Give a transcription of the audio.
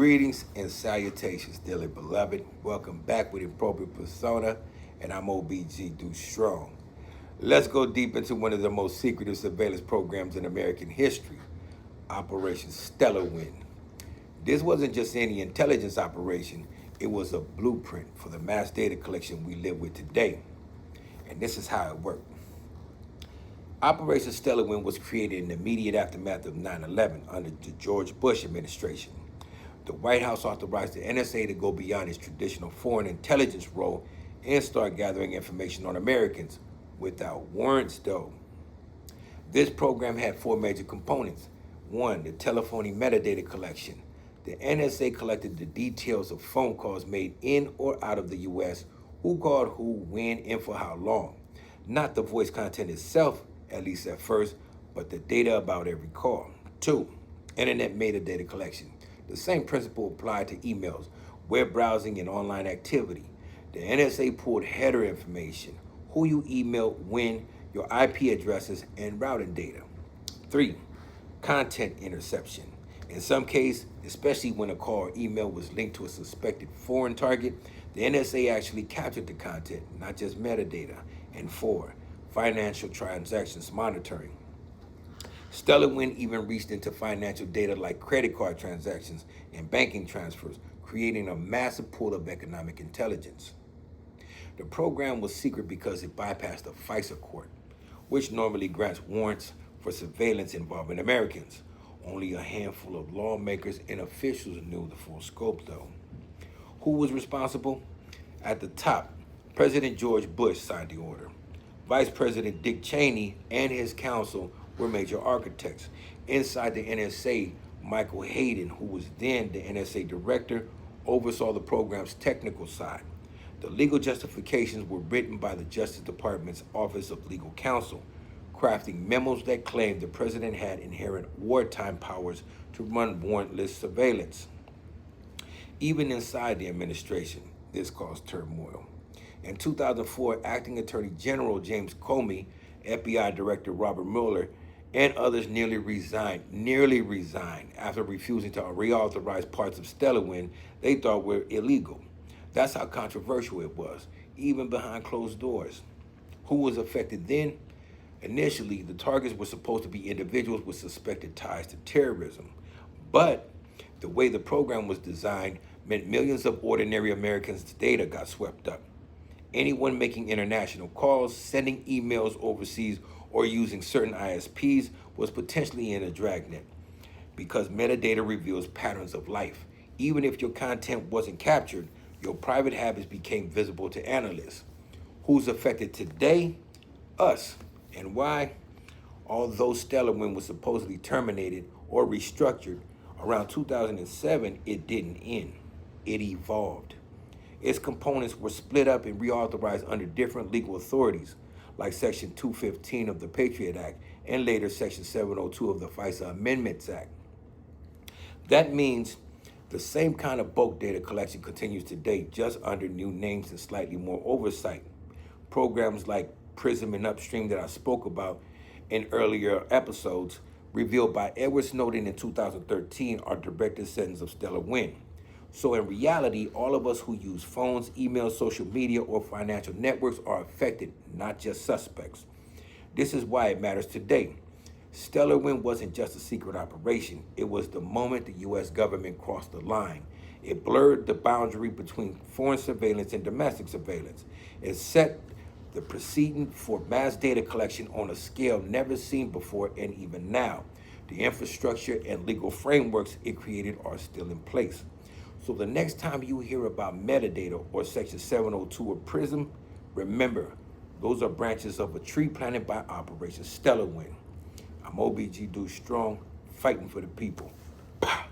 Greetings and salutations, dearly beloved. Welcome back with Appropriate Persona, and I'm OBG Do Strong. Let's go deep into one of the most secretive surveillance programs in American history, Operation Stellarwind. This wasn't just any intelligence operation, it was a blueprint for the mass data collection we live with today. And this is how it worked. Operation Stellarwind was created in the immediate aftermath of 9/11 under the George Bush administration. The White House authorized the NSA to go beyond its traditional foreign intelligence role and start gathering information on Americans without warrants, though. This program had four major components. One, the telephony metadata collection. The NSA collected the details of phone calls made in or out of the U.S., who called who, when, and for how long. Not the voice content itself, at least at first, but the data about every call. Two, internet metadata collection. The same principle applied to emails, web browsing, and online activity. The NSA pulled header information, who you emailed, when, your IP addresses, and routing data. Three, content interception. In some cases, especially when a call or email was linked to a suspected foreign target, the NSA actually captured the content, not just metadata. And four, financial transactions monitoring. Stellarwind even reached into financial data like credit card transactions and banking transfers, creating a massive pool of economic intelligence. The program was secret because it bypassed the FISA court, which normally grants warrants for surveillance involving Americans. Only a handful of lawmakers and officials knew the full scope, though. Who was responsible? At the top, President George Bush signed the order. Vice President Dick Cheney and his counsel were major architects. Inside the NSA, Michael Hayden, who was then the NSA director, oversaw the program's technical side. The legal justifications were written by the Justice Department's Office of Legal Counsel, crafting memos that claimed the president had inherent wartime powers to run warrantless surveillance. Even inside the administration, this caused turmoil. In 2004, Acting Attorney General James Comey, FBI Director Robert Mueller, and others nearly resigned after refusing to reauthorize parts of Stellarwind they thought were illegal. That's how controversial it was, even behind closed doors. Who was affected then? Initially, the targets were supposed to be individuals with suspected ties to terrorism. But the way the program was designed meant millions of ordinary Americans' data got swept up. Anyone making international calls, sending emails overseas, or using certain ISPs was potentially in a dragnet because metadata reveals patterns of life. Even if your content wasn't captured, your private habits became visible to analysts. Who's affected today? Us. And why? Although Stellarwind was supposedly terminated or restructured, around 2007, it didn't end. It evolved. Its components were split up and reauthorized under different legal authorities, like Section 215 of the Patriot Act and later Section 702 of the FISA Amendments Act. That means the same kind of bulk data collection continues today, just under new names and slightly more oversight. Programs like PRISM and Upstream that I spoke about in earlier episodes, revealed by Edward Snowden in 2013, are direct descendants of Stellarwind. So in reality, all of us who use phones, email, social media, or financial networks are affected, not just suspects. This is why it matters today. Stellarwind wasn't just a secret operation. It was the moment the U.S. government crossed the line. It blurred the boundary between foreign surveillance and domestic surveillance. It set the precedent for mass data collection on a scale never seen before and even now. The infrastructure and legal frameworks it created are still in place. So the next time you hear about metadata or Section 702 or PRISM, remember, those are branches of a tree planted by Operation Stellarwind. I'm OBG Do Strong, fighting for the people. Pow.